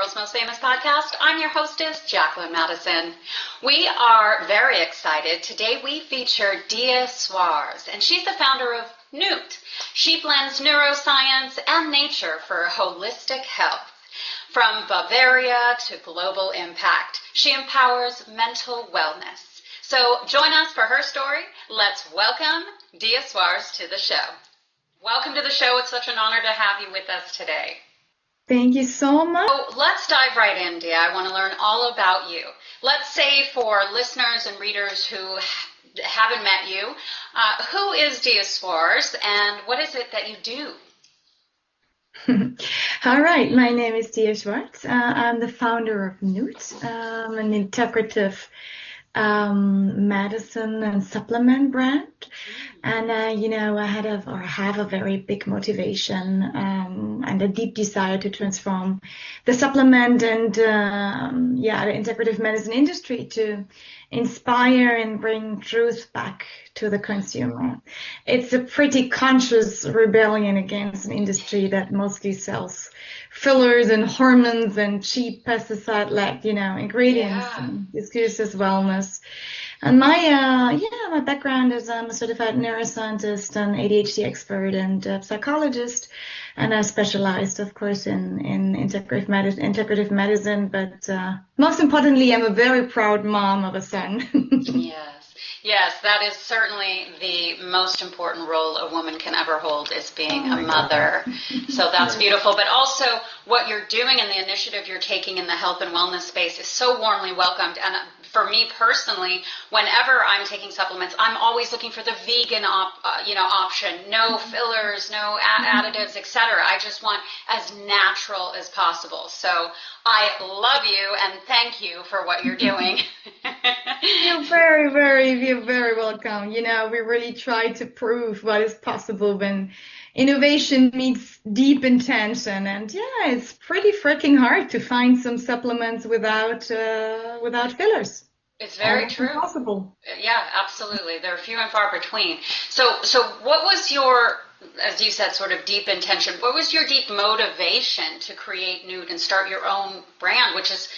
World's Most Famous Podcast. I'm your hostess, Jacqueline Maddison. We are very excited. Today we feature Dia Schwarz, and she's the founder of NØØT. She blends neuroscience and nature for holistic health. From Bavaria to global impact, she empowers mental wellness. So join us for her story. Let's welcome Dia Schwarz to the show. Welcome to the show. It's such an honor to have you with us today. Thank you so much. So let's dive right in, Dia. I want to learn all about you. Let's say for listeners and readers who haven't met you, who is Dia Schwarz and what is it that you do? All right, my name is Dia Schwarz. I'm the founder of NÜİT, an integrative medicine and supplement brand. And, I have a very big motivation and a deep desire to transform the supplement and, the integrative medicine industry to inspire and bring truth back to the consumer. It's a pretty conscious rebellion against an industry that mostly sells fillers and hormones and cheap pesticide-led, ingredients and excuses wellness. And my background is I'm a certified neuroscientist, an ADHD expert, and a psychologist. And I specialized, of course, in integrative medicine. But most importantly, I'm a very proud mom of a son. Yes, that is certainly the most important role a woman can ever hold, is being a mother. So that's beautiful. But also what you're doing and the initiative you're taking in the health and wellness space is so warmly welcomed. And for me personally, whenever I'm taking supplements, I'm always looking for the vegan option. No fillers, no additives, etc. I just want as natural as possible. So I love you and thank you for what you're doing. You're very welcome. We really try to prove what is possible when innovation meets deep intention. And it's pretty freaking hard to find some supplements without fillers. It's very true. Impossible. Yeah, absolutely. They're few and far between. So what was your, as you said, sort of deep intention? What was your deep motivation to create NÜİT and start your own brand, which is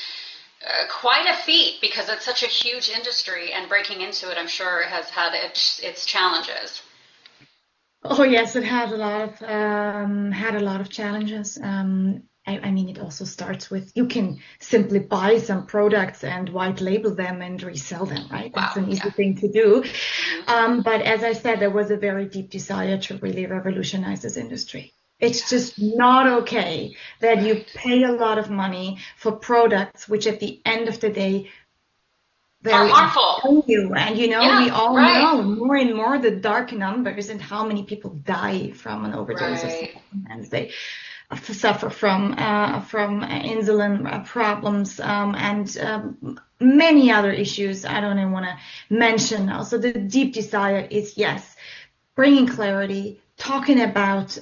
quite a feat because it's such a huge industry, and breaking into it, I'm sure, has had its challenges. Oh yes, it has had a lot of challenges. It also starts with you can simply buy some products and white label them and resell them, right? That's an easy thing to do. But as I said, there was a very deep desire to really revolutionize this industry. It's just not okay that you pay a lot of money for products which at the end of the day are harmful. And we all know more and more the dark numbers and how many people die from an overdose of supplements. They suffer from insulin problems and many other issues I don't even want to mention now. So the deep desire is, bringing clarity, talking about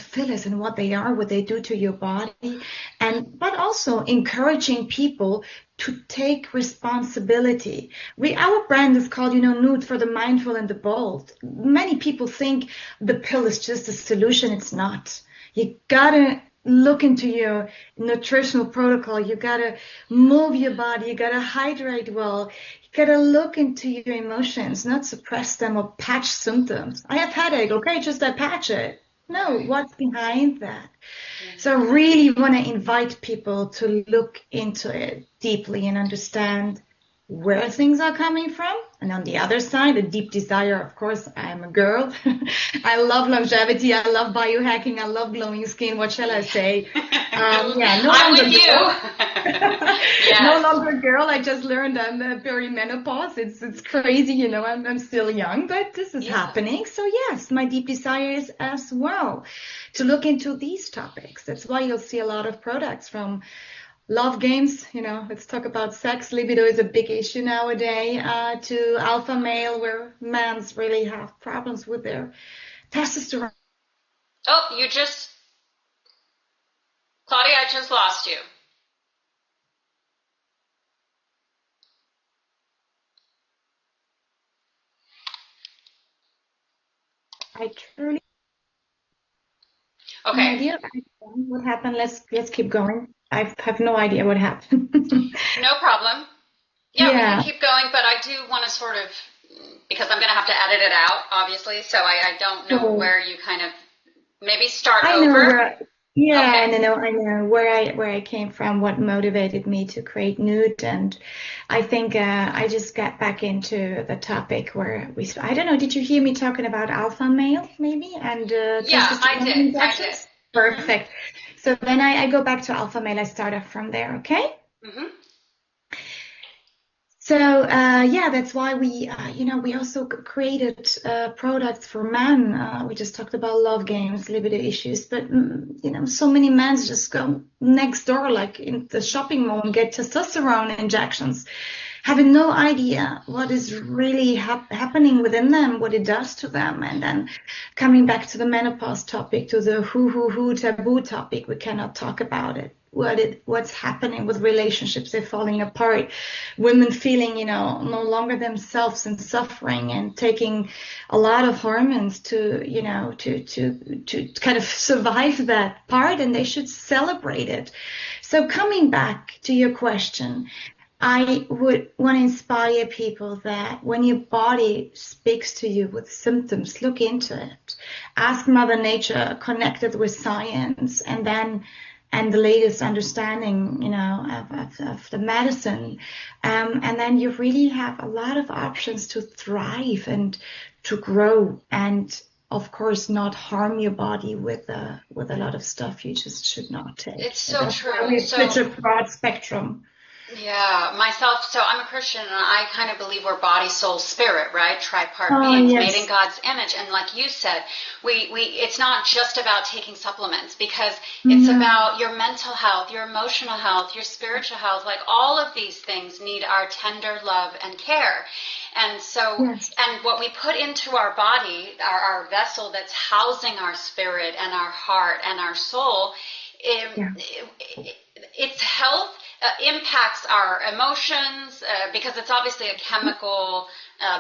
fillers and what they are, what they do to your body, but also encouraging people to take responsibility. Our brand is called, NÜİT, for the mindful and the bold. Many people think the pill is just a solution. It's not. You gotta look into your nutritional protocol. You gotta move your body. You gotta hydrate well. You gotta look into your emotions, not suppress them or patch symptoms. I have headache. Okay, just I patch it. No, what's behind that? So I really want to invite people to look into it deeply and understand where things are coming from. And on the other side, a deep desire, of course, I'm a girl. I love longevity. I love biohacking. I love glowing skin. What shall I say? I'm with you. No longer girl. I just learned I'm perimenopause. It's crazy, I'm still young, but this is happening. So yes, my deep desire is as well to look into these topics. That's why you'll see a lot of products from love games, let's talk about sex. Libido is a big issue nowadays, to alpha male, where mans really have problems with their testosterone. Oh, Claudia, I just lost you. I truly An Okay. idea? What happened? Let's keep going. I have no idea what happened. No problem. Yeah, we can Yeah. keep going, but I do want to sort of, because I'm going to have to edit it out, obviously, so I don't know So where you kind of maybe start I know over. where, yeah, Okay. and I know where I came from, what motivated me to create NÜÜT, and I think I just got back into the topic where I don't know, did you hear me talking about alpha male maybe and Yeah, I testosterone did. I did. injections? Mhm. Perfect. So then I go back to alpha male. I start off from there, okay? Mhm. So yeah, that's why we also created products for men. We just talked about love games, libido issues, but so many men just go next door, like in the shopping mall, and get testosterone injections, having no idea what is really happening within them, what it does to them, and then coming back to the menopause topic, to the who taboo topic, we cannot talk about it. What's happening with relationships? They're falling apart. Women feeling, no longer themselves and suffering and taking a lot of hormones to kind of survive that part, and they should celebrate it. So coming back to your question, I would want to inspire people that when your body speaks to you with symptoms, look into it. Ask Mother Nature, connect it with science, and the latest understanding, of the medicine. And then you really have a lot of options to thrive and to grow, and of course not harm your body with a lot of stuff you just should not It's take. so That's why true. we have So, such a broad spectrum. yeah, myself, so I'm a Christian and I kind of believe we're body, soul, spirit, right? Tripart Oh, beings made in yes. God's image. And like you said, it's not just about taking supplements, because it's No. about your mental health, your emotional health, your spiritual health. Like all of these things need our tender love and care. And so, Yes. and what we put into our body, our vessel that's housing our spirit and our heart and our soul, Yeah. its health impacts our emotions, because it's obviously a chemical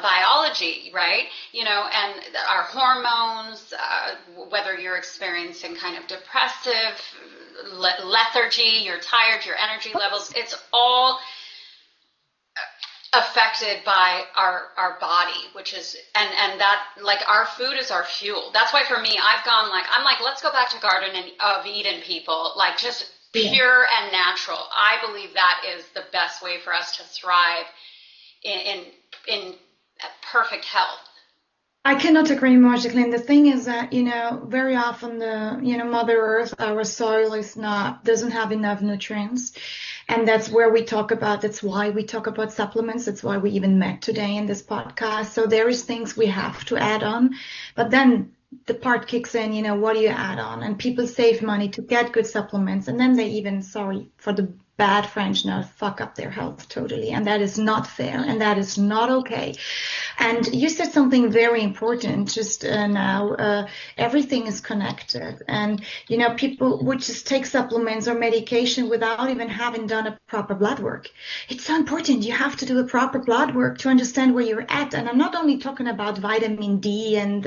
biology, right? And our hormones, whether you're experiencing kind of depressive lethargy, you're tired, your energy levels, it's all affected by our body, which is, and that, like, our food is our fuel. That's why for me, I'm like, let's go back to Garden of Eden, people, like just Yeah. pure and natural. I believe that is the best way for us to thrive in perfect health. I cannot agree more, Jacqueline. The thing is that, very often Mother Earth, our soil doesn't have enough nutrients. And that's why we talk about supplements. That's why we even met today in this podcast. So there is things we have to add on, but then the part kicks in, what do you add on? And people save money to get good supplements. And then they even, sorry for the bad French now, fuck up their health totally. And that is not fair. And that is not okay. And you said something very important just now. Everything is connected. And, people would just take supplements or medication without even having done a proper blood work. It's so important. You have to do a proper blood work to understand where you're at. And I'm not only talking about vitamin D and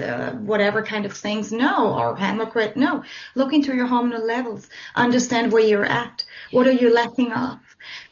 whatever kind of things. No, or hematocrit. No. Look into your hormonal levels. Understand where you're at. What are you lacking of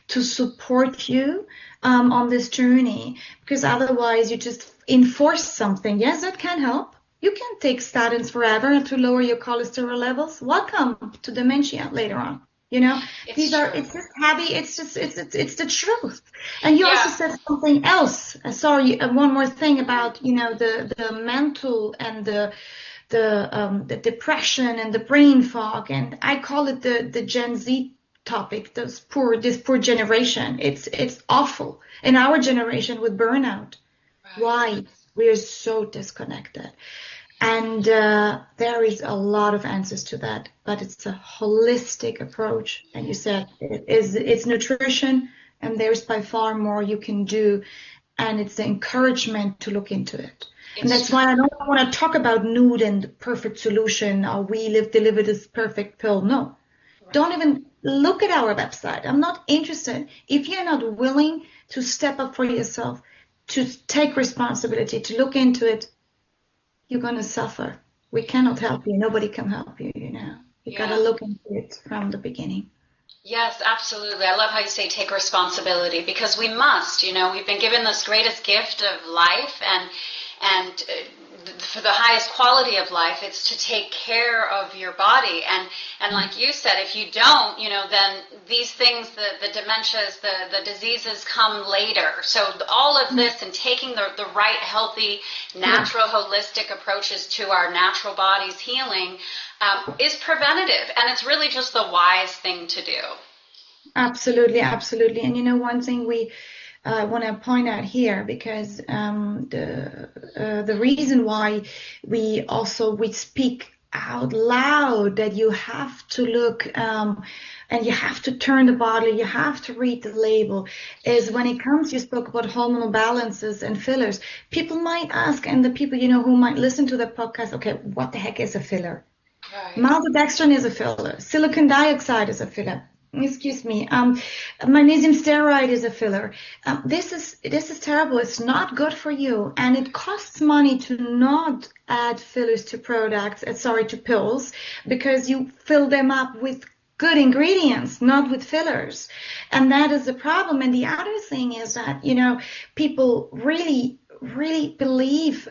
to support you on this journey? Because otherwise you just enforce something. Yes, that can help. You can take statins forever to lower your cholesterol levels. Welcome to dementia later on. It's true. It's just heavy. It's the truth. And you also Yeah. said something else. Sorry, one more thing about, the mental and the depression and the brain fog. And I call it the Gen Z topic, this poor generation. It's awful. In our generation with burnout. Right. Why? We are so disconnected. And there is a lot of answers to that, but it's a holistic approach. And you said it's nutrition, and there's by far more you can do. And it's the encouragement to look into it. And It's that's why true. I don't want to talk about NÜÜT and the perfect solution, or deliver this perfect pill. No, Right. don't even look at our website. I'm not interested. If you're not willing to step up for yourself, to take responsibility, to look into it, you're going to suffer. We cannot help you. Nobody can help you, you know. You got to look into it from the beginning. Yes, absolutely. I love how you say take responsibility, because we must, you know, we've been given this greatest gift of life, and for the highest quality of life, it's to take care of your body. And like you said, if you don't, you know, then these things, the dementias, the diseases come later. So all of this and taking the right, healthy, natural, holistic approaches to our natural body's healing is preventative. And it's really just the wise thing to do. Absolutely, absolutely. And you know, one thing we want to point out here, because the reason why we speak out loud that you have to look and you have to turn the bottle, you have to read the label, is when it comes, you spoke about hormonal balances and fillers. People might ask, and the people, you know, who might listen to the podcast, okay, what the heck is a filler? Right. Maltodextrin is a filler. Silicon dioxide is a filler. Excuse me. Magnesium stearate is a filler. This is terrible. It's not good for you, and it costs money to not add fillers to products. To pills, because you fill them up with good ingredients, not with fillers, and that is the problem. And the other thing is that, you know, people really believe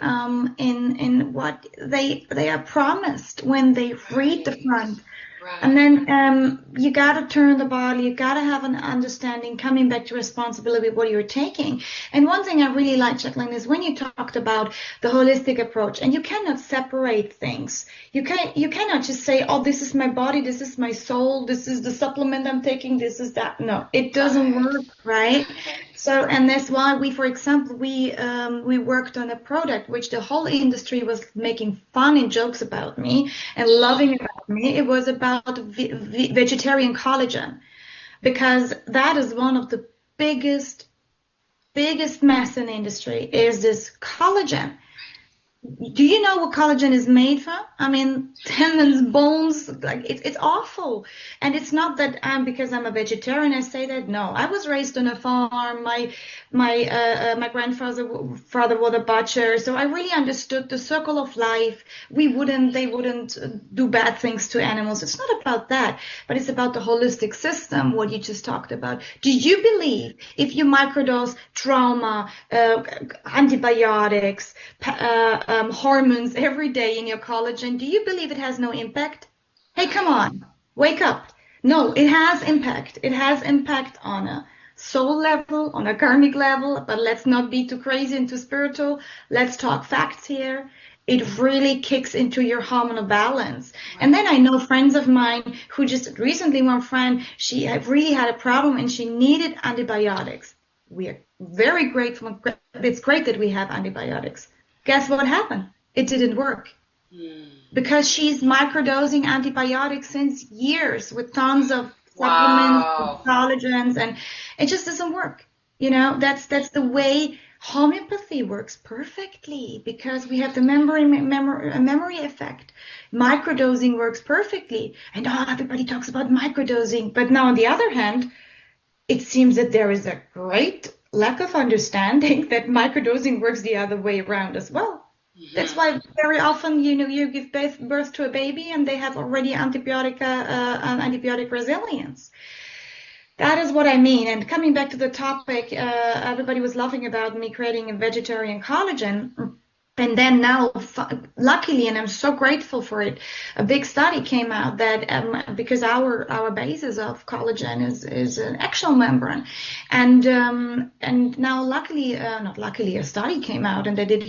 in what they are promised when they read the front. Right. And then you got to turn the bottle. You got to have an understanding, coming back to responsibility of what you're taking. And one thing I really like, Jacqueline, is when you talked about the holistic approach, and you cannot separate things. You cannot just say, oh, this is my body, this is my soul, this is the supplement I'm taking, this is that. No, it doesn't work, right? So, and that's why for example, we worked on a product which the whole industry was making fun and jokes about me and loving about me. It was about vegetarian collagen, because that is one of the biggest mess in the industry, is this collagen. Do you know what collagen is made from? I mean, tendons, bones, like it's awful. And it's not that because I'm a vegetarian I say that. No, I was raised on a farm. My grandfather was a butcher, so I really understood the circle of life. They wouldn't do bad things to animals. It's not about that, but it's about the holistic system, what you just talked about. Do you believe if you microdose trauma, antibiotics, hormones every day in your collagen, do you believe it has no impact? Hey, come on, wake up. No, it has impact. It has impact on a soul level, on a karmic level, but let's not be too crazy and too spiritual. Let's talk facts here. It really kicks into your hormonal balance. And then I know friends of mine who just recently, one friend, she really had a problem and she needed antibiotics. We are very grateful. It's great that we have antibiotics. Guess what happened? It didn't work. Because she's microdosing antibiotics since years with tons of supplements, collagens, and it just doesn't work. You know, that's the way homeopathy works perfectly, because we have the memory effect. Microdosing works perfectly, and everybody talks about microdosing. But now, on the other hand, it seems that there is a great lack of understanding that microdosing works the other way around as well. Mm-hmm. That's why very often, you know, you give birth to a baby and they have already antibiotic resilience. That is what I mean. And coming back to the topic, everybody was laughing about me creating a vegetarian collagen. And then now, luckily, and I'm so grateful for it, a big study came out that because our basis of collagen is an axial membrane, and now a study came out, and they did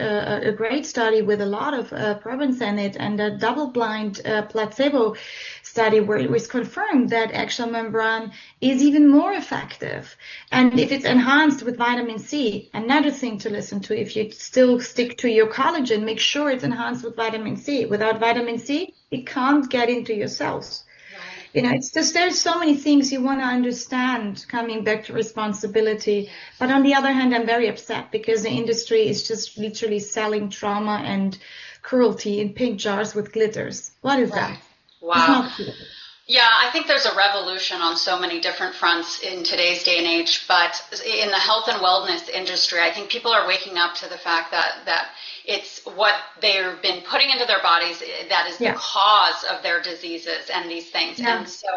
a great study with a lot of province in it, and a double-blind placebo study where it was confirmed that axial membrane is even more effective, and if it's enhanced with vitamin C. Another thing to listen to, if you still stick to your collagen, make sure it's enhanced with vitamin C. Without vitamin C, it can't get into your cells. Right. You know, it's just, there's so many things you want to understand, coming back to responsibility. But on the other hand, I'm very upset because the industry is just literally selling trauma and cruelty in pink jars with glitters. What is that? Wow. Yeah, I think there's a revolution on so many different fronts in today's day and age, but in the health and wellness industry, I think people are waking up to the fact that it's what they've been putting into their bodies that is the cause of their diseases and these things. And so,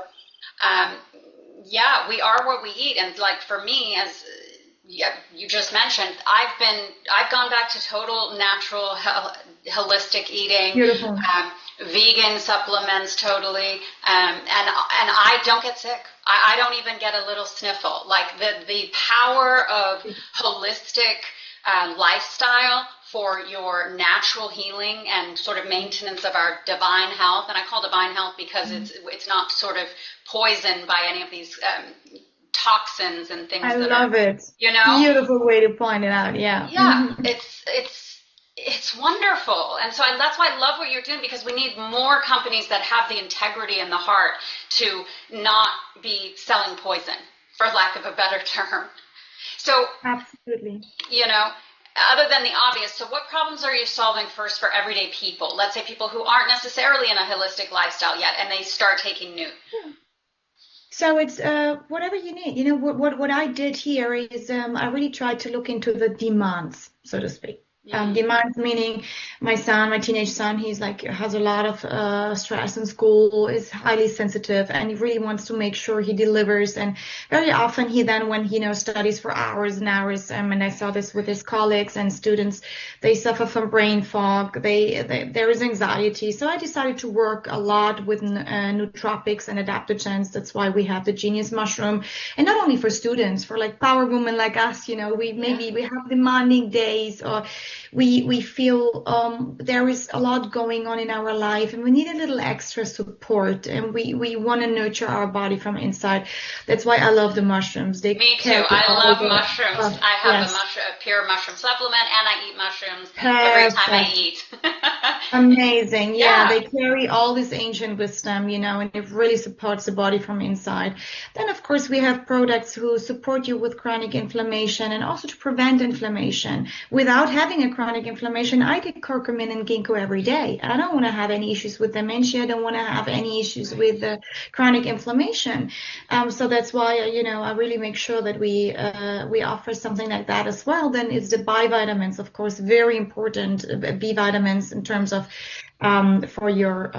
we are what we eat. And like for me, as you just mentioned, I've gone back to total natural, holistic eating. Beautiful. Vegan supplements, totally, and I don't get sick. I don't even get a little sniffle. Like the power of holistic lifestyle for your natural healing and sort of maintenance of our divine health. And I call divine health because it's not sort of poisoned by any of these toxins and things. I love it. You know, beautiful way to point it out. Yeah. Yeah, it's wonderful. And so that's why I love what you're doing, because we need more companies that have the integrity and the heart to not be selling poison, for lack of a better term. So, absolutely. You know, other than the obvious, so what problems are you solving first for everyday people? Let's say people who aren't necessarily in a holistic lifestyle yet, and they start taking NÜÜT. Yeah. So it's whatever you need. You know, what I did here is I really tried to look into the demands, so to speak. Demands meaning my teenage son, he's like has a lot of stress in school, is highly sensitive, and he really wants to make sure he delivers. And very often he then, when he studies for hours and hours, and I saw this with his colleagues and students, they suffer from brain fog. There is anxiety. So I decided to work a lot with nootropics and adaptogens. That's why we have the Genius Mushroom, and not only for students, for like power women like us. You know, we have demanding days, or we feel there is a lot going on in our life, and we need a little extra support, and we want to nurture our body from inside. That's why I love the mushrooms. Me too. I love mushrooms. I have a pure mushroom supplement, and I eat mushrooms every time I eat. Amazing. Yeah, they carry all this ancient wisdom, and it really supports the body from inside. Then, of course, we have products who support you with chronic inflammation and also to prevent inflammation. Without having a chronic inflammation, I take curcumin and ginkgo every day. I don't want to have any issues with dementia. I don't want to have any issues with chronic inflammation. So that's why, I really make sure that we offer something like that as well. Then it's the bivitamins, of course, very important. B vitamins in terms of for your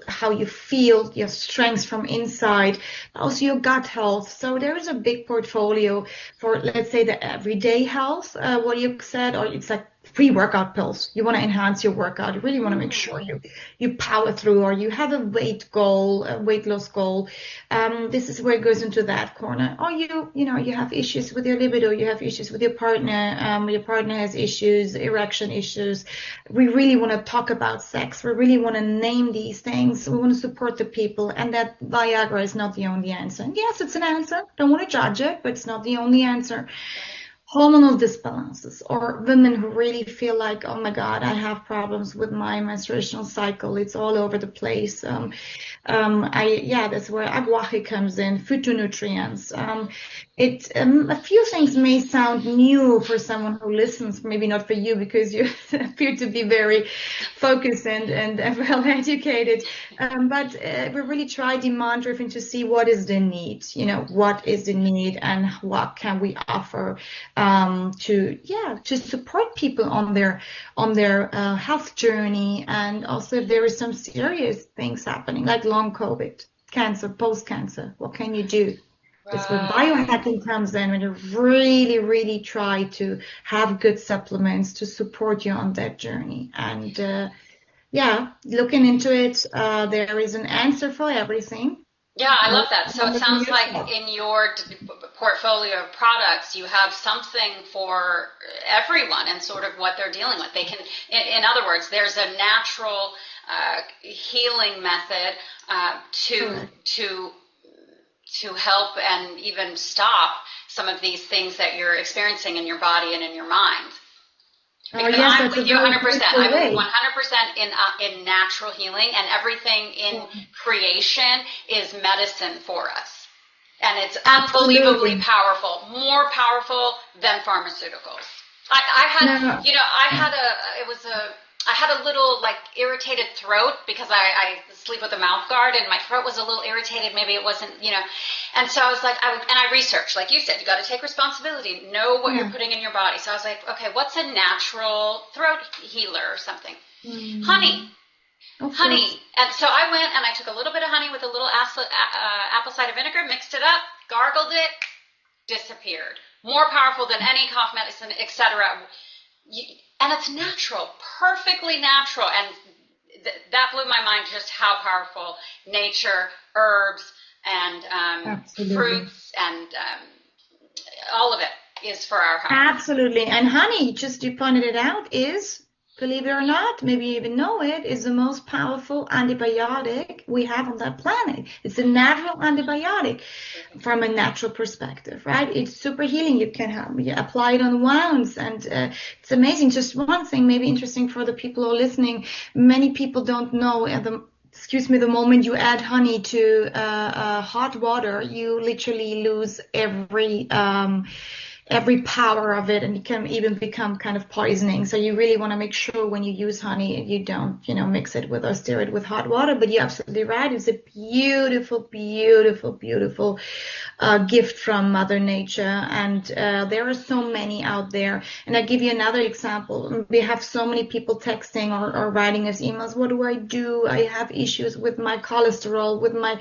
how you feel, your strength from inside, also your gut health. So there is a big portfolio for, let's say, the everyday health, what you said, or it's like pre-workout pills. You want to enhance your workout. You really want to make sure you power through, or you have a weight goal, a weight loss goal. This is where it goes into that corner. Or you have issues with your libido, you have issues with your partner has issues, erection issues. We really want to talk about sex. We really want to name these things. We want to support the people, and that Viagra is not the only answer. And yes, it's an answer. Don't want to judge it, but it's not the only answer. Hormonal disbalances, or women who really feel like, oh my God, I have problems with my menstruational cycle. It's all over the place. That's where aguaje comes in, phytonutrients. A few things may sound new for someone who listens, maybe not for you, because you appear to be very focused and well educated. But we really try demand-driven to see what is the need, what is the need, and what can we offer to support people on their health journey. And also, if there is some serious things happening, like long COVID, cancer, post-cancer, what can you do? That's where biohacking comes in, and you really, really try to have good supplements to support you on that journey. And looking into it, there is an answer for everything. Yeah, I love that. So it sounds like in your portfolio of products, you have something for everyone and sort of what they're dealing with. They can, in other words, there's a natural healing method to help and even stop some of these things that you're experiencing in your body and in your mind. Because I'm with you 100%. I'm 100% in natural healing, and everything in creation is medicine for us. And it's unbelievably powerful, more powerful than pharmaceuticals. I had had a little like irritated throat because I sleep with a mouth guard, and my throat was a little irritated. Maybe it wasn't, and so I was like, I researched, like you said, you got to take responsibility, know what you're putting in your body. So I was like, okay, what's a natural throat healer or something? Honey. Honey. And so I went and I took a little bit of honey with a little apple cider vinegar, mixed it up, gargled it, disappeared. More powerful than any cough medicine, etc. And it's natural, perfectly natural. And that blew my mind, just how powerful nature, herbs, and fruits, and all of it is for our health. Absolutely. And honey, just you pointed it out, is, believe it or not, maybe you even know it, is the most powerful antibiotic we have on that planet. It's a natural antibiotic from a natural perspective, right? It's super healing. You can apply it on wounds, and it's amazing. Just one thing, maybe interesting for the people who are listening. Many people don't know the moment you add honey to hot water, you literally lose every power of it, and it can even become kind of poisoning. So you really want to make sure when you use honey, you don't, mix it with or stir it with hot water. But you're absolutely right. It's a beautiful, beautiful, beautiful gift from Mother Nature. And there are so many out there. And I give you another example. We have so many people texting or writing us emails. What do I do? I have issues with my cholesterol, with my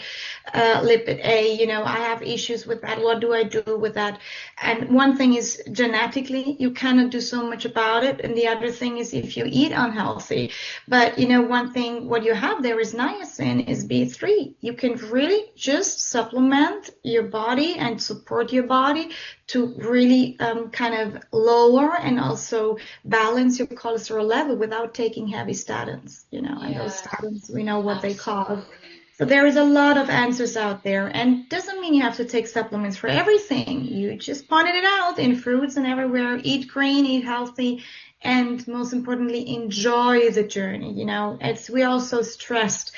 lipid A. I have issues with that. What do I do with that? And one thing is, genetically, you cannot do so much about it. And the other thing is if you eat unhealthy. But, one thing, what you have there is niacin, is B3. You can really just supplement your body and support your body to really kind of lower and also balance your cholesterol level without taking heavy statins, and those statins, we know what they cause. So there is a lot of answers out there, and doesn't mean you have to take supplements for everything. You just pointed it out in fruits and everywhere. Eat green, eat healthy, and most importantly, enjoy the journey. We are so stressed.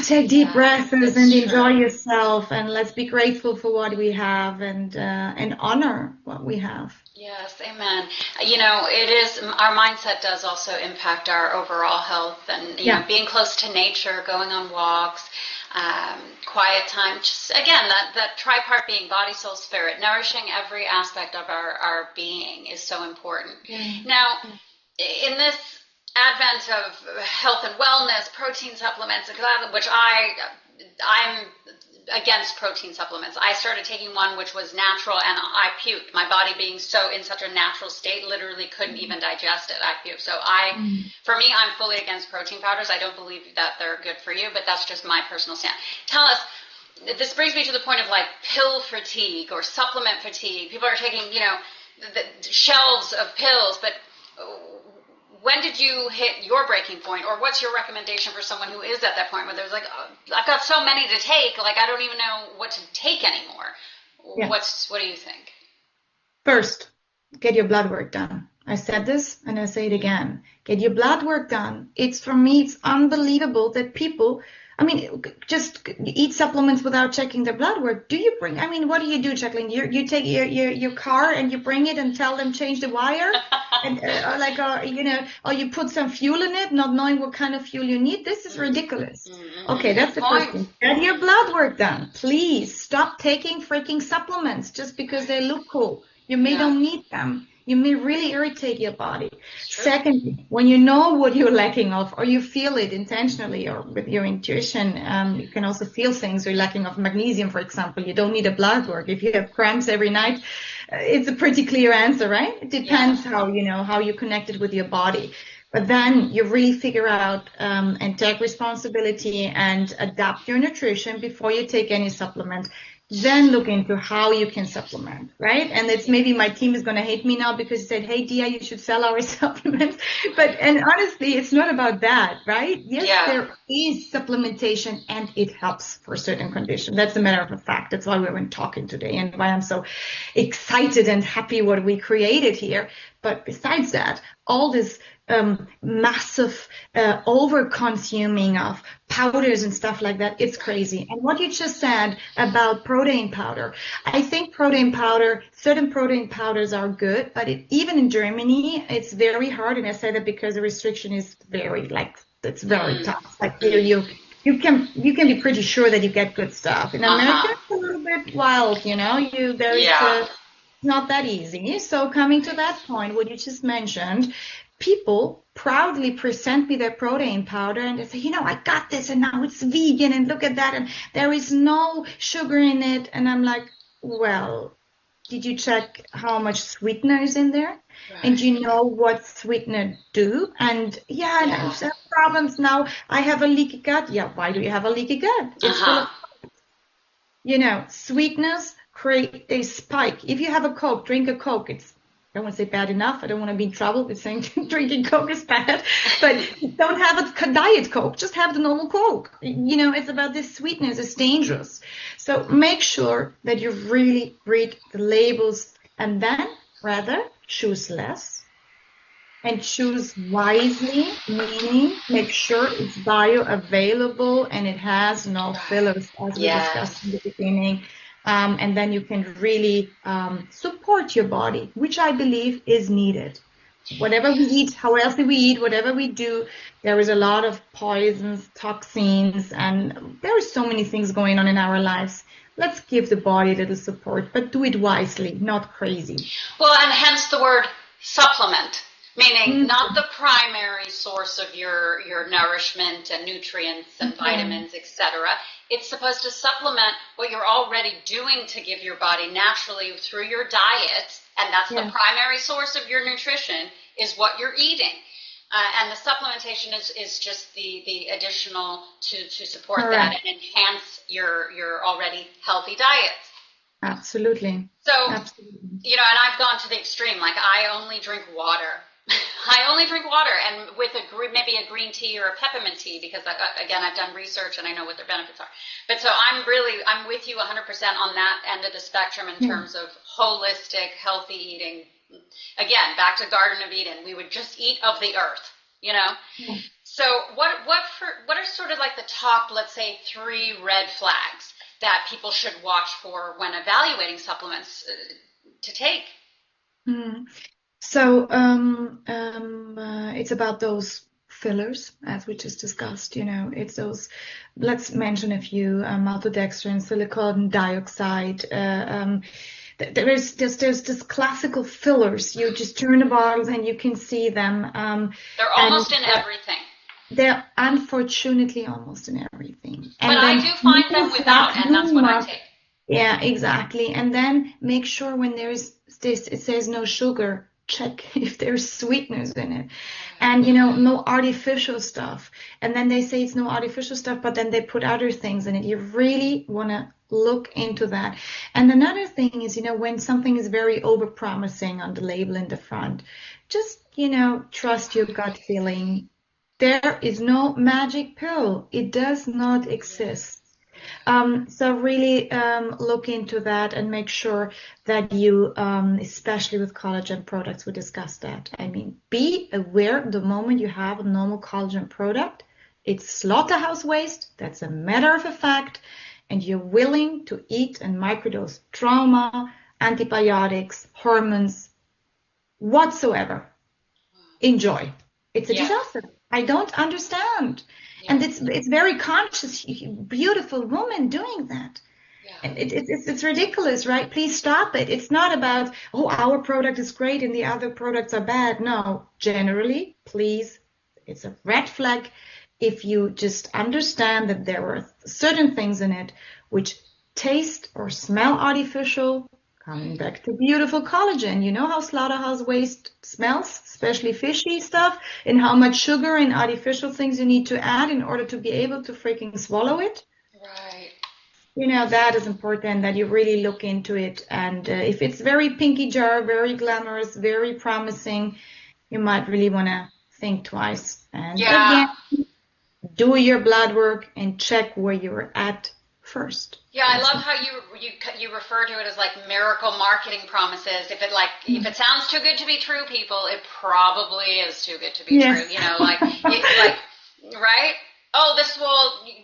Take deep breaths and enjoy yourself, and let's be grateful for what we have, and honor what we have. Yes, amen. It is, our mindset does also impact our overall health, and being close to nature, going on walks, quiet time, just again, that tripart being body, soul, spirit, nourishing every aspect of our being is so important. Now, in this advent of health and wellness, protein supplements, which I'm against protein supplements. I started taking one which was natural, and I puked. My body being so in such a natural state, literally couldn't even digest it. I puked. So for me, I'm fully against protein powders. I don't believe that they're good for you, but that's just my personal stand. Tell us, this brings me to the point of like pill fatigue or supplement fatigue. People are taking, the shelves of pills, but when did you hit your breaking point, or what's your recommendation for someone who is at that point where there's like, I've got so many to take, like I don't even know what to take anymore. Yeah. What do you think? First, get your blood work done. I said this and I say it again. Get your blood work done. For me, it's unbelievable that people, just eat supplements without checking their blood work. What do you do, Jacqueline? You take your car and you bring it and tell them change the wire, and or you put some fuel in it, not knowing what kind of fuel you need. This is ridiculous. Okay, that's the first thing. Get your blood work done. Please stop taking freaking supplements just because they look cool. You may don't need them. You may really irritate your body. Secondly, when you know what you're lacking of, or you feel it intentionally or with your intuition, you can also feel things. You're lacking of magnesium, for example. You don't need a blood work. If you have cramps every night, it's a pretty clear answer, right? It depends how you connected with your body. But then you really figure out and take responsibility and adapt your nutrition before you take any supplement. Then look into how you can supplement, right? And it's maybe my team is going to hate me now because they said, hey, Dia, you should sell our supplements. And honestly, it's not about that, right? Yes, there is supplementation and it helps for a certain condition. That's a matter of fact. That's why we've been talking today and why I'm so excited and happy what we created here. But besides that, all this massive over-consuming of powders and stuff like that, it's crazy. And what you just said about protein powder, I think certain protein powders are good, but even in Germany, it's very hard. And I say that because the restriction is it's very tough. Like you can be pretty sure that you get good stuff. In America, it's a little bit wild, not that easy. So coming to that point, what you just mentioned, people proudly present me their protein powder and they say, I got this and now it's vegan and look at that and there is no sugar in it. And I'm like, well, did you check how much sweetener is in there? Right. And you know what sweetener do? And I have problems now. I have a leaky gut. Yeah, why do you have a leaky gut? It's full of, sweetness create a spike. If you have a Coke, drink a Coke. I don't want to say bad enough. I don't want to be in trouble with saying drinking Coke is bad, but don't have a diet Coke. Just have the normal Coke. It's about this sweetness. It's dangerous. So make sure that you really read the labels and then rather choose less and choose wisely, meaning make sure it's bioavailable and it has no fillers, as we discussed in the beginning. And then you can really support your body, which I believe is needed. Whatever we eat, how healthy we eat, whatever we do, there is a lot of poisons, toxins, and there are so many things going on in our lives. Let's give the body a little support, but do it wisely, not crazy. Well, and hence the word supplement, meaning not the primary source of your nourishment and nutrients and vitamins, etc. It's supposed to supplement what you're already doing to give your body naturally through your diet, and that's the primary source of your nutrition, is what you're eating. And the supplementation is just the additional to support that and enhance your already healthy diet. Absolutely. So, and I've gone to the extreme. Like, I only drink water. I only drink water, and with maybe a green tea or a peppermint tea, because again, I've done research and I know what their benefits are. But so I'm with you 100% on that end of the spectrum in terms of holistic, healthy eating. Again, back to Garden of Eden, we would just eat of the earth, So what are sort of like the top, let's say, 3 red flags that people should watch for when evaluating supplements to take? So it's about those fillers, as we just discussed. It's those. Let's mention a few: maltodextrin, silicon dioxide. There's this classical fillers. You just turn the bottles and you can see them. They're almost in everything. They're unfortunately almost in everything. But I do find them without, and that's what I take. Yeah, exactly. And then make sure when it says no sugar, check if there's sweeteners in it. And, no artificial stuff. And then they say it's no artificial stuff, but then they put other things in it. You really want to look into that. And another thing is, when something is very overpromising on the label in the front, just, trust your gut feeling. There is no magic pill. It does not exist. So really look into that and make sure that you, especially with collagen products, we discussed that. I mean, be aware the moment you have a normal collagen product, it's slaughterhouse waste. That's a matter of a fact. And you're willing to eat and microdose trauma, antibiotics, hormones, whatsoever. Enjoy. It's a disaster. I don't understand. Yeah. And it's very conscious, beautiful woman doing that. Yeah. And it's ridiculous, right? Please stop it. It's not about, our product is great and the other products are bad. No, generally, please, it's a red flag if you just understand that there are certain things in it which taste or smell artificial. Coming back to beautiful collagen, you know how slaughterhouse waste smells, especially fishy stuff, and how much sugar and artificial things you need to add in order to be able to freaking swallow it. Right. That is important, that you really look into it. And if it's very pinky jar, very glamorous, very promising, you might really want to think twice. And again, do your blood work and check where you're at first. Yeah, I love how you refer to it as like miracle marketing promises. If it sounds too good to be true, people, it probably is too good to be true. You know, right? Oh, this will.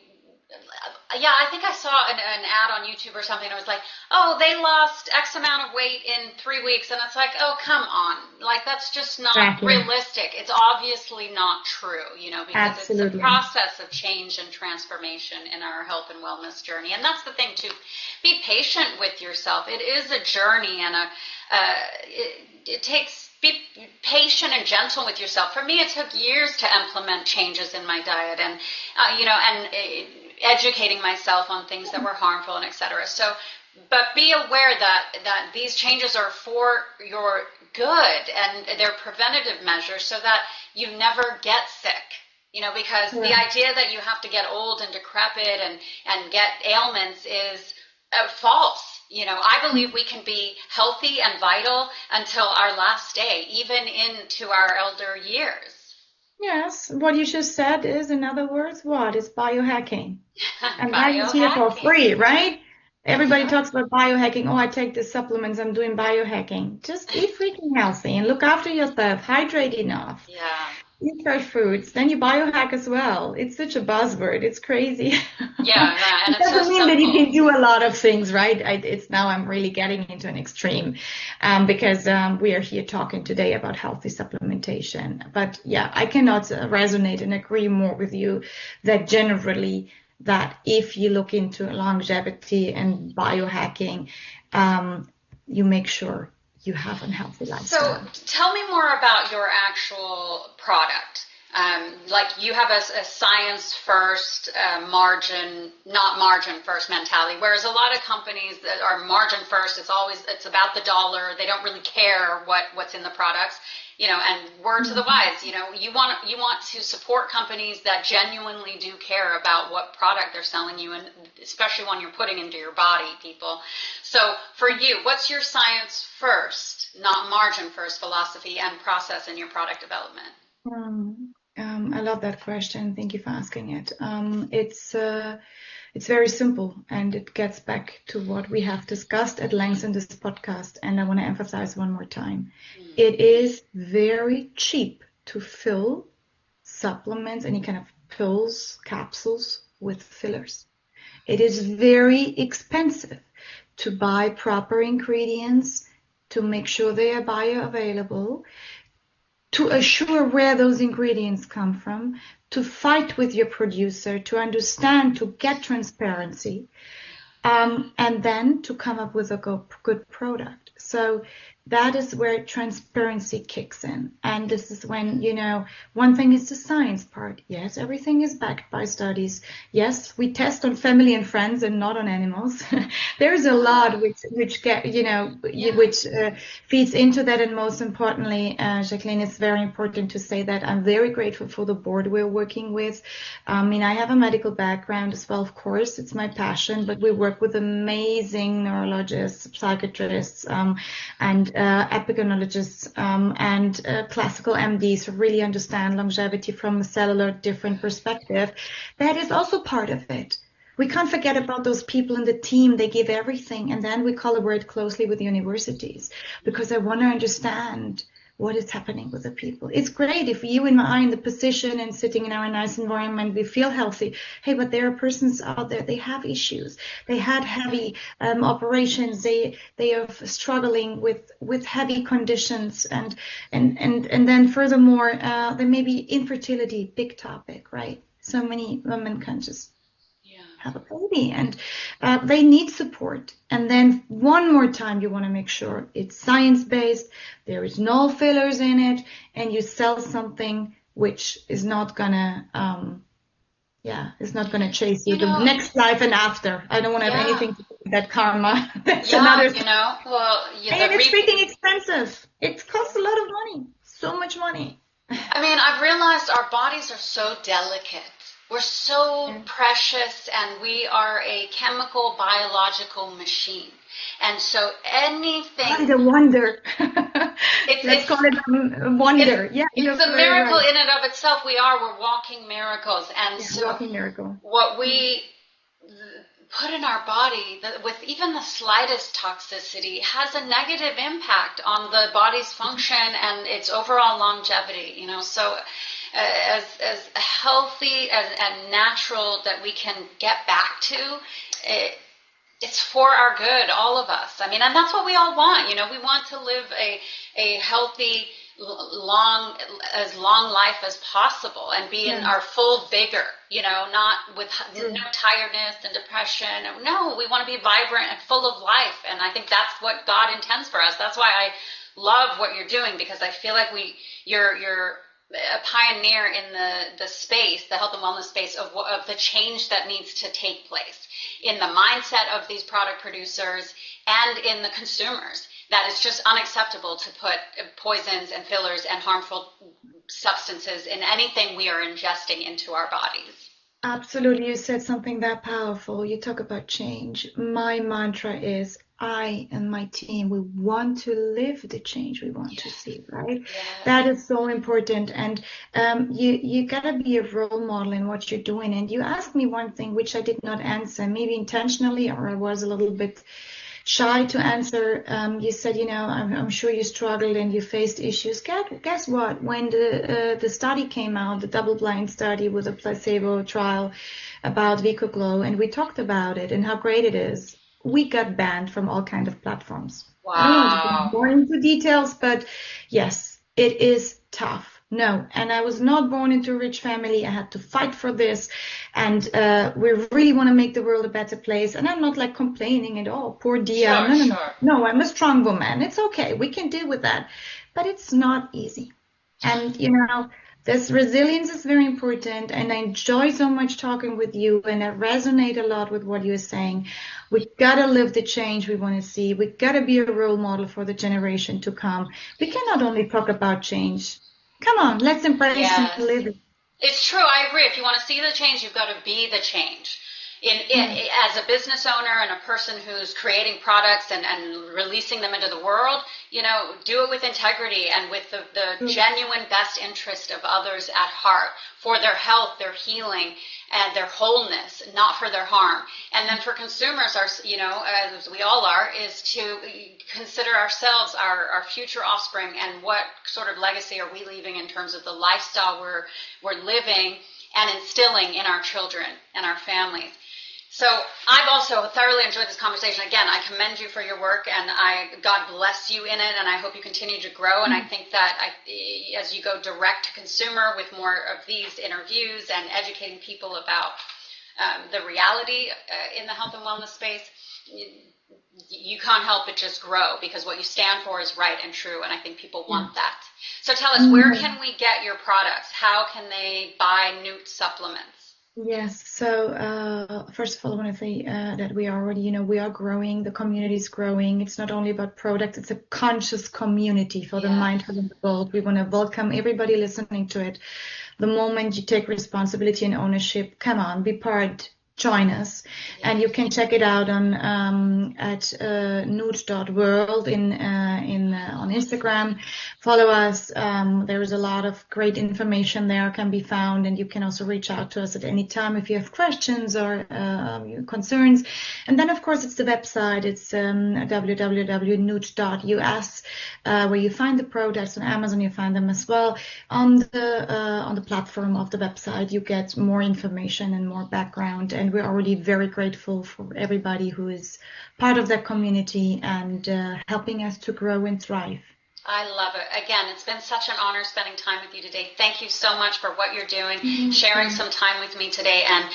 Yeah, I think I saw an ad on YouTube or something. It was like, oh, they lost X amount of weight in 3 weeks. And it's like, oh, come on. Like, that's just not realistic. It's obviously not true, you know, because it's a process of change and transformation in our health and wellness journey. And that's the thing, too. Be patient with yourself. It is a journey, and it takes, be patient and gentle with yourself. For me, it took years to implement changes in my diet, and, educating myself on things that were harmful and etc. So, but be aware that these changes are for your good, and they're preventative measures so that you never get sick. You know, because the idea that you have to get old and decrepit and get ailments is false. You know, I believe we can be healthy and vital until our last day, even into our elder years. Yes, what you just said is, in other words, what is biohacking? And that is here for free, right? Everybody talks about biohacking. Oh, I take the supplements, I'm doing biohacking. Just eat freaking healthy and look after yourself, hydrate enough. Yeah. Eat fresh foods, then you biohack as well. It's such a buzzword. It's crazy. Yeah, and it doesn't mean that you can do a lot of things, right? It's now I'm really getting into an extreme because we are here talking today about healthy supplementation. But yeah, I cannot resonate and agree more with you that generally that if you look into longevity and biohacking, you make sure you have a healthy lifestyle. So tell me more about your actual product. Like you have a science first, not margin first mentality, whereas a lot of companies that are margin first, it's about the dollar. They don't really care what's in the products, you know, and word to the wise, you know, you want to support companies that genuinely do care about what product they're selling you, and especially when you're putting into your body, people. So for you, what's your science first, not margin first philosophy and process in your product development? I love that question. Thank you for asking it. It's very simple, and it gets back to what we have discussed at length in this podcast. And I want to emphasize one more time. It is very cheap to fill supplements, any kind of pills, capsules with fillers. It is very expensive to buy proper ingredients, to make sure they are bioavailable, to assure where those ingredients come from, to fight with your producer, to understand, to get transparency, and then to come up with a good product. So that is where transparency kicks in. And this is when, you know, one thing is the science part. Yes, everything is backed by studies. Yes, we test on family and friends and not on animals. There's a lot which get, you know, which feeds into that. And most importantly, Jacqueline, it's very important to say that I'm very grateful for the board we're working with. I mean, I have a medical background as well, of course. It's my passion, but we work with amazing neurologists, psychiatrists, and epidemiologists and classical MDs who really understand longevity from a cellular different perspective. That is also part of it. We can't forget about those people in the team. They give everything. And then we collaborate closely with universities because I want to understand what is happening with the people. It's great if you and I are in the position and sitting in our nice environment, we feel healthy. Hey, but there are persons out there, they have issues. They had heavy operations. They are struggling with heavy conditions. And then furthermore, there may be infertility, big topic, right? So many women can just have a baby, and they need support. And then one more time, you want to make sure it's science-based, there is no fillers in it, and you sell something which is not gonna it's not gonna chase you the next life and after. I don't want to have anything to do with that karma. That's another thing. And it's freaking expensive. It costs a lot of money, so much money. I mean, I've realized our bodies are so delicate. We're so precious, and we are a chemical, biological machine. And so anything... What a wonder. Let's call it a wonder. It's a miracle in and of itself. We're walking miracles. And so walking miracle. put in our body, with even the slightest toxicity, has a negative impact on the body's function and its overall longevity. You know, so as healthy and natural that we can get back to, it's for our good, all of us. I mean, and that's what we all want. You know, we want to live a healthy, as long life as possible and be in our full vigor, you know, not with no tiredness and depression. No, we want to be vibrant and full of life. And I think that's what God intends for us. That's why I love what you're doing, because I feel like you're a pioneer in the space, the health and wellness space of the change that needs to take place in the mindset of these product producers and in the consumers. That it's just unacceptable to put poisons and fillers and harmful substances in anything we are ingesting into our bodies. Absolutely. You said something that powerful. You talk about change. My mantra is, I and my team, we want to live the change we want to see, right? That is so important. And you gotta be a role model in what you're doing. And you asked me one thing which I did not answer, maybe intentionally, or I was a little bit shy to answer. You said, you know, I'm sure you struggled and you faced issues. Guess what? When the study came out, the double-blind study with a placebo trial about VicoGlow, and we talked about it and how great it is, we got banned from all kinds of platforms. Wow. I don't want to go more into details, but yes, it is tough. No, and I was not born into a rich family. I had to fight for this, and we really want to make the world a better place. And I'm not like complaining at all. Poor Dia. No, I'm a strong woman. It's okay. We can deal with that, but it's not easy. And you know, this resilience is very important. And I enjoy so much talking with you, and I resonate a lot with what you're saying. We gotta live the change we want to see. We gotta be a role model for the generation to come. We cannot only talk about change. Come on, let's embrace and live it. It's true. I agree. If you want to see the change, you've got to be the change. As a business owner and a person who's creating products and releasing them into the world, you know, do it with integrity and with the genuine best interest of others at heart, for their health, their healing, and their wholeness, not for their harm. And then for consumers, you know, as we all are, is to consider ourselves, our future offspring, and what sort of legacy are we leaving in terms of the lifestyle we're living and instilling in our children and our families. So I've also thoroughly enjoyed this conversation. Again, I commend you for your work, and God bless you in it, and I hope you continue to grow. And I think that as you go direct to consumer with more of these interviews and educating people about the reality in the health and wellness space, you can't help but just grow, because what you stand for is right and true, and I think people want that. So tell us, where can we get your products? How can they buy NØØT supplements? Yes. So first of all, I want to say that we are already, you know, we are growing. The community is growing. It's not only about products. It's a conscious community for the mindful and the bold. We want to welcome everybody listening to it. The moment you take responsibility and ownership, come on, be part. Join us, and you can check it out on at noot.world on Instagram. Follow us. There is a lot of great information there can be found, and you can also reach out to us at any time if you have questions or concerns. And then, of course, it's the website. It's www.noot.us, where you find the products. On Amazon, you find them as well. On the platform of the website, you get more information and more background. And we're already very grateful for everybody who is part of that community and helping us to grow and thrive. I love it. Again, it's been such an honor spending time with you today. Thank you so much for what you're doing, sharing some time with me today, and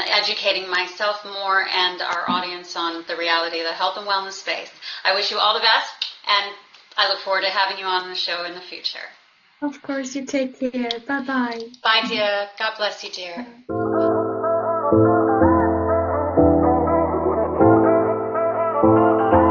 educating myself more and our audience on the reality of the health and wellness space. I wish you all the best, and I look forward to having you on the show in the future. Of course, you take care. Bye-bye. Bye, dear. God bless you, dear.